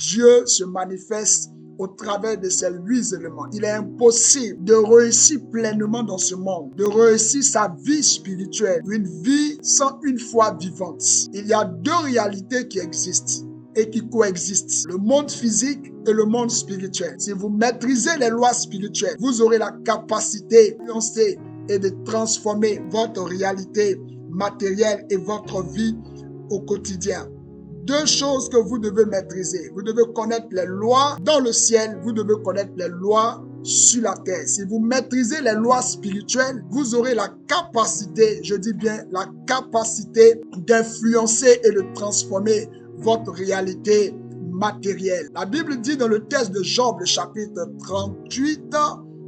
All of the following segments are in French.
Dieu se manifeste au travers de ces 8 éléments. Il est impossible de réussir pleinement dans ce monde, de réussir sa vie spirituelle, une vie sans une foi vivante. Il y a 2 réalités qui existent et qui coexistent, le monde physique et le monde spirituel. Si vous maîtrisez les lois spirituelles, vous aurez la capacité d'influencer et de transformer votre réalité matérielle et votre vie au quotidien. 2 choses que vous devez maîtriser. Vous devez connaître les lois dans le ciel, vous devez connaître les lois sur la terre. Si vous maîtrisez les lois spirituelles, vous aurez la capacité, je dis bien la capacité d'influencer et de transformer votre réalité matérielle. La Bible dit dans le texte de Job, le chapitre 38,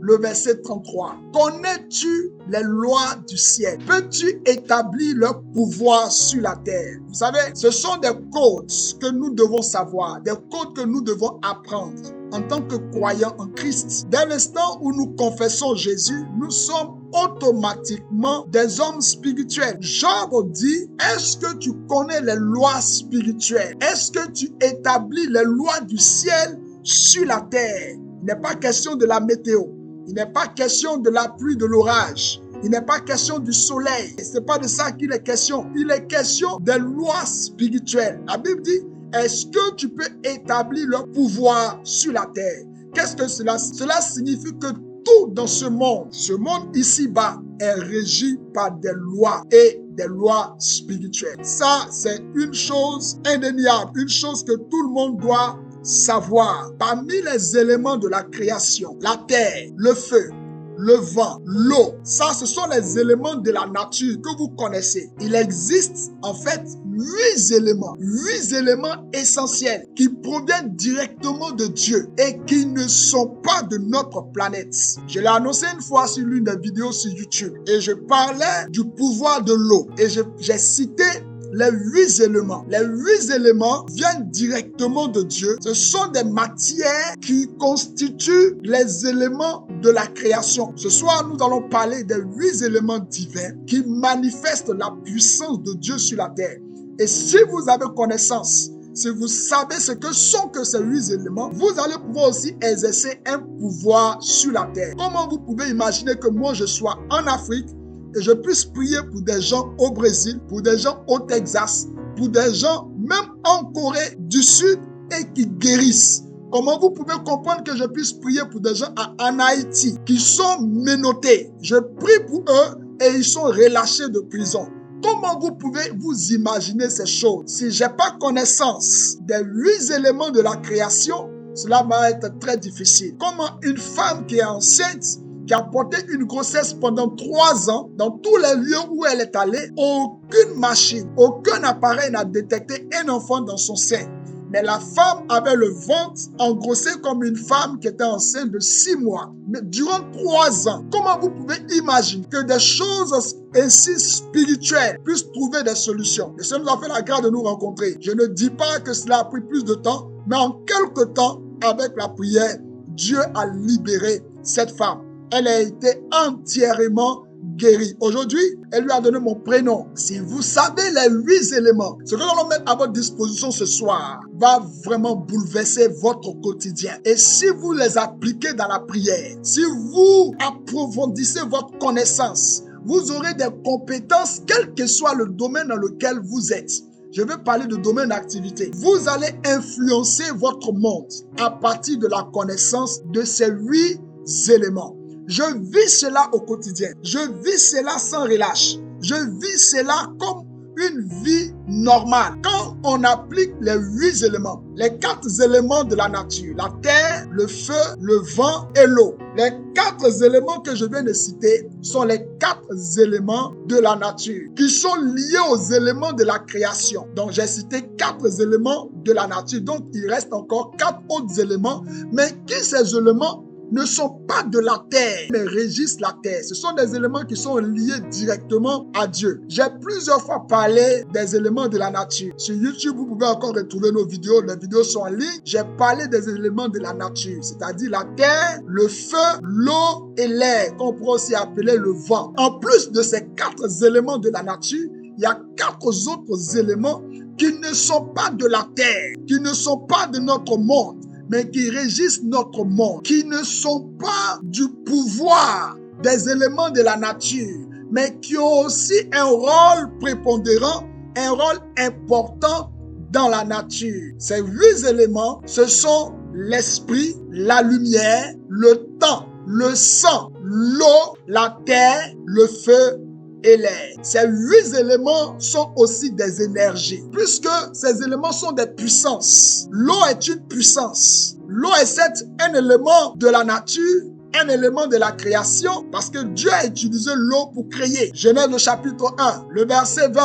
le verset 33. Connais-tu les lois du ciel? Peux-tu établir leur pouvoir sur la terre? Vous savez, ce sont des codes que nous devons savoir, des codes que nous devons apprendre en tant que croyants en Christ. Dès l'instant où nous confessons Jésus, nous sommes automatiquement des hommes spirituels. Job dit, est-ce que tu connais les lois spirituelles? Est-ce que tu établis les lois du ciel sur la terre? Il n'est pas question de la météo. Il n'est pas question de la pluie, de l'orage. Il n'est pas question du soleil. Ce n'est pas de ça qu'il est question. Il est question des lois spirituelles. La Bible dit, est-ce que tu peux établir leur pouvoir sur la terre? Qu'est-ce que cela signifie? Cela signifie que tout dans ce monde ici-bas, est régi par des lois et des lois spirituelles. Ça, c'est une chose indéniable, une chose que tout le monde doit savoir. Parmi les éléments de la création, la terre, le feu, le vent, l'eau, ça, ce sont les éléments de la nature que vous connaissez. Il existe en fait 8 éléments essentiels qui proviennent directement de Dieu et qui ne sont pas de notre planète. Je l'ai annoncé une fois sur l'une des vidéos sur YouTube et je parlais du pouvoir de l'eau et j'ai cité les 8 éléments. Les 8 éléments viennent directement de Dieu. Ce sont des matières qui constituent les éléments de la création. Ce soir, nous allons parler des 8 éléments divins qui manifestent la puissance de Dieu sur la terre. Et si vous avez connaissance, si vous savez ce que sont que ces 8 éléments, vous allez pouvoir aussi exercer un pouvoir sur la terre. Comment vous pouvez imaginer que moi je sois en Afrique et je puisse prier pour des gens au Brésil, pour des gens au Texas, pour des gens même en Corée du Sud et qui guérissent? Comment vous pouvez comprendre que je puisse prier pour des gens en Haïti qui sont menottés? Je prie pour eux et ils sont relâchés de prison. Comment vous pouvez vous imaginer ces choses? Si je n'ai pas connaissance des 8 éléments de la création, cela va être très difficile. Comment une femme qui est enceinte, qui a porté une grossesse pendant 3 ans, dans tous les lieux où elle est allée, aucune machine, aucun appareil n'a détecté un enfant dans son sein. Mais la femme avait le ventre engrossé comme une femme qui était enceinte de 6 mois. Mais durant 3 ans, comment vous pouvez imaginer que des choses ainsi spirituelles puissent trouver des solutions? Le Seigneur nous a fait la grâce de nous rencontrer. Je ne dis pas que cela a pris plus de temps, mais en quelque temps, avec la prière, Dieu a libéré cette femme. Elle a été entièrement guérie. Aujourd'hui, elle lui a donné mon prénom. Si vous savez les 8 éléments, ce que nous allons mettre à votre disposition ce soir va vraiment bouleverser votre quotidien. Et si vous les appliquez dans la prière, si vous approfondissez votre connaissance, vous aurez des compétences, quel que soit le domaine dans lequel vous êtes. Je vais parler de domaine d'activité. Vous allez influencer votre monde à partir de la connaissance de ces 8 éléments. Je vis cela au quotidien. Je vis cela sans relâche. Je vis cela comme une vie normale. Quand on applique les 8 éléments, les 4 éléments de la nature, la terre, le feu, le vent et l'eau. Les 4 éléments que je viens de citer sont les 4 éléments de la nature qui sont liés aux éléments de la création. Donc j'ai cité 4 éléments de la nature. Donc il reste encore 4 autres éléments, mais qui ces éléments ne sont pas de la terre, mais régissent la terre. Ce sont des éléments qui sont liés directement à Dieu. J'ai plusieurs fois parlé des éléments de la nature. Sur YouTube, vous pouvez encore retrouver nos vidéos. Les vidéos sont en ligne. J'ai parlé des éléments de la nature, c'est-à-dire la terre, le feu, l'eau et l'air, qu'on pourrait aussi appeler le vent. En plus de ces 4 éléments de la nature, il y a 4 autres éléments qui ne sont pas de la terre, qui ne sont pas de notre monde, mais qui régissent notre monde, qui ne sont pas du pouvoir des éléments de la nature, mais qui ont aussi un rôle prépondérant, un rôle important dans la nature. Ces 8 éléments, ce sont l'esprit, la lumière, le temps, le sang, l'eau, la terre, le feu et l'air. Ces 8 éléments sont aussi des énergies, puisque ces éléments sont des puissances. L'eau est une puissance. L'eau est un élément de la nature, un élément de la création, parce que Dieu a utilisé l'eau pour créer. Genèse le chapitre 1, le verset 20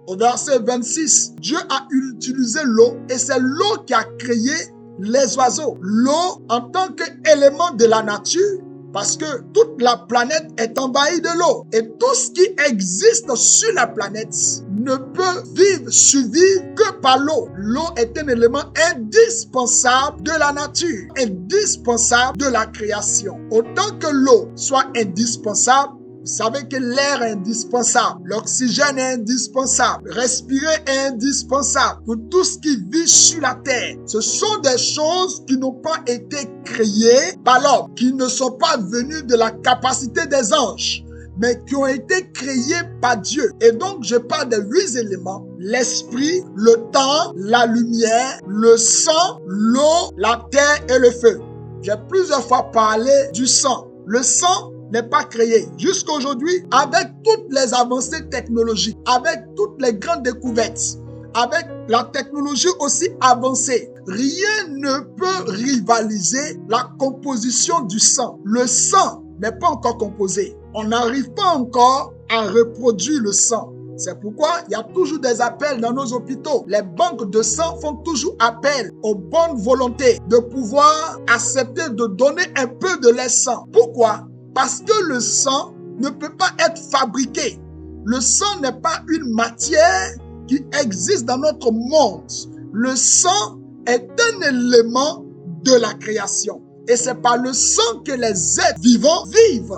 au verset 26, Dieu a utilisé l'eau et c'est l'eau qui a créé les oiseaux. L'eau en tant qu'élément de la nature, parce que toute la planète est envahie de l'eau. Et tout ce qui existe sur la planète ne peut survivre que par l'eau. L'eau est un élément indispensable de la nature, indispensable de la création. Autant que l'eau soit indispensable, vous savez que l'air est indispensable, l'oxygène est indispensable, respirer est indispensable pour tout ce qui vit sur la terre. Ce sont des choses qui n'ont pas été créées par l'homme, qui ne sont pas venues de la capacité des anges, mais qui ont été créées par Dieu. Et donc, je parle de 8 éléments: l'esprit, le temps, la lumière, le sang, l'eau, la terre et le feu. J'ai plusieurs fois parlé du sang. Le sang n'est pas créé. Jusqu'à aujourd'hui, avec toutes les avancées technologiques, avec toutes les grandes découvertes, avec la technologie aussi avancée, rien ne peut rivaliser la composition du sang. Le sang n'est pas encore composé. On n'arrive pas encore à reproduire le sang. C'est pourquoi il y a toujours des appels dans nos hôpitaux. Les banques de sang font toujours appel aux bonnes volontés de pouvoir accepter de donner un peu de leur sang. Pourquoi? Parce que le sang ne peut pas être fabriqué. Le sang n'est pas une matière qui existe dans notre monde. Le sang est un élément de la création. Et c'est par le sang que les êtres vivants vivent.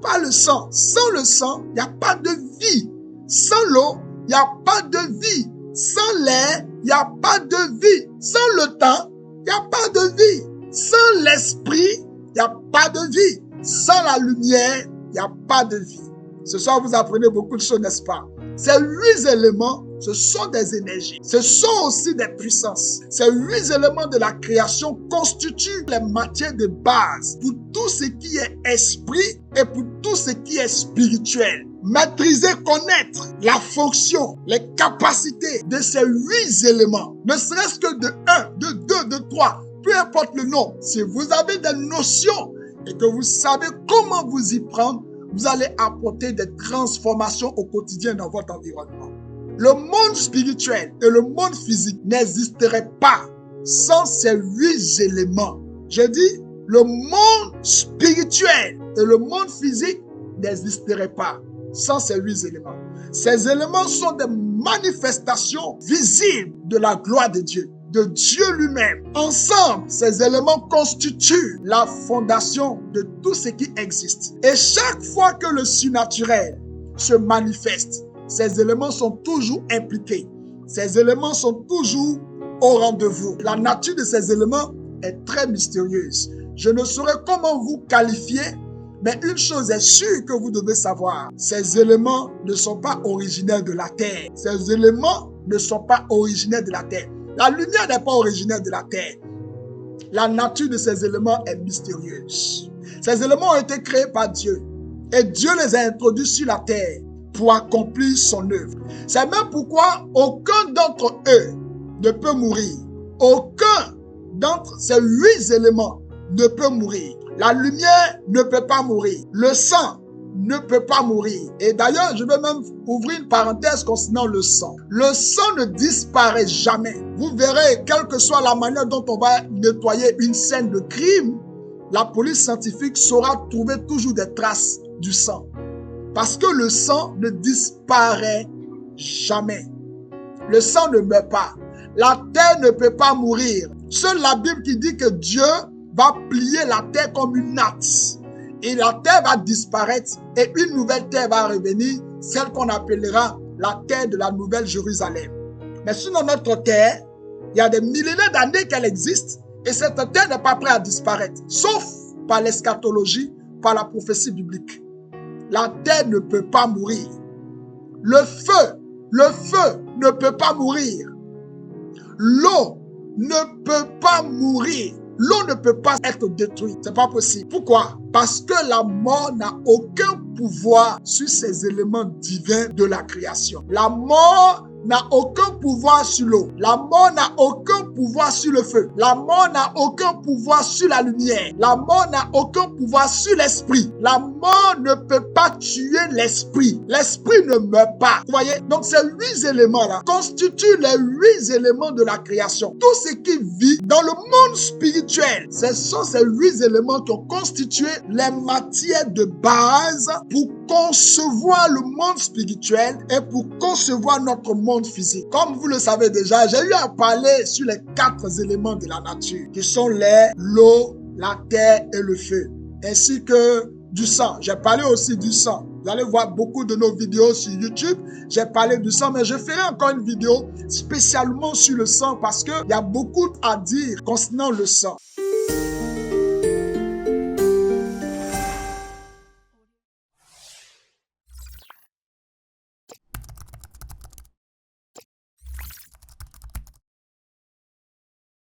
Par le sang. Sans le sang, il n'y a pas de vie. Sans l'eau, il n'y a pas de vie. Sans l'air, il n'y a pas de vie. Sans le temps, il n'y a pas de vie. Sans l'esprit, il n'y a pas de vie. Sans la lumière, il n'y a pas de vie. Ce soir, vous apprenez beaucoup de choses, n'est-ce pas? Ces 8 éléments, ce sont des énergies. Ce sont aussi des puissances. Ces 8 éléments de la création constituent les matières de base pour tout ce qui est esprit et pour tout ce qui est spirituel. Maîtriser, connaître la fonction, les capacités de ces 8 éléments, ne serait-ce que de 1, de 2, de 3, peu importe le nom. Si vous avez des notions et que vous savez comment vous y prendre, vous allez apporter des transformations au quotidien dans votre environnement. Le monde spirituel et le monde physique n'existeraient pas sans ces 8 éléments. Je dis, le monde spirituel et le monde physique n'existeraient pas sans ces 8 éléments. Ces éléments sont des manifestations visibles de la gloire de Dieu lui-même. Ensemble, ces éléments constituent la fondation de tout ce qui existe. Et chaque fois que le surnaturel se manifeste, ces éléments sont toujours impliqués. Ces éléments sont toujours au rendez-vous. La nature de ces éléments est très mystérieuse. Je ne saurais comment vous qualifier, mais une chose est sûre que vous devez savoir. Ces éléments ne sont pas originaires de la terre. Ces éléments ne sont pas originaires de la terre. La lumière n'est pas originaire de la terre. La nature de ces éléments est mystérieuse. Ces éléments ont été créés par Dieu. Et Dieu les a introduits sur la terre pour accomplir son œuvre. C'est même pourquoi aucun d'entre eux ne peut mourir. Aucun d'entre ces 8 éléments ne peut mourir. La lumière ne peut pas mourir. Le sang ne peut pas mourir. Et d'ailleurs, je vais même ouvrir une parenthèse concernant le sang. Le sang ne disparaît jamais. Vous verrez, quelle que soit la manière dont on va nettoyer une scène de crime, la police scientifique saura trouver toujours des traces du sang. Parce que le sang ne disparaît jamais. Le sang ne meurt pas. La terre ne peut pas mourir. Seule la Bible qui dit que Dieu va plier la terre comme une natte. Et la terre va disparaître et une nouvelle terre va revenir, celle qu'on appellera la terre de la Nouvelle Jérusalem. Mais sinon, notre terre, il y a des millénaires d'années qu'elle existe et cette terre n'est pas prête à disparaître, sauf par l'eschatologie, par la prophétie biblique. La terre ne peut pas mourir. Le feu ne peut pas mourir. L'eau ne peut pas mourir. L'eau ne peut pas être détruite. C'est pas possible. Pourquoi? Parce que la mort n'a aucun pouvoir sur ces éléments divins de la création. La mort n'a aucun pouvoir sur l'eau. La mort n'a aucun pouvoir sur le feu. La mort n'a aucun pouvoir sur la lumière. La mort n'a aucun pouvoir sur l'esprit. La mort ne peut pas tuer l'esprit. L'esprit ne meurt pas. Vous voyez? Donc ces 8 éléments-là constituent les 8 éléments de la création. Tout ce qui vit dans le monde spirituel, ce sont ces 8 éléments qui ont constitué les matières de base pour concevoir le monde spirituel et pour concevoir notre monde physique. Comme vous le savez déjà, j'ai eu à parler sur les 4 éléments de la nature, qui sont l'air, l'eau, la terre et le feu, ainsi que du sang. J'ai parlé aussi du sang. Vous allez voir beaucoup de nos vidéos sur YouTube. J'ai parlé du sang, mais je ferai encore une vidéo spécialement sur le sang parce qu'il y a beaucoup à dire concernant le sang.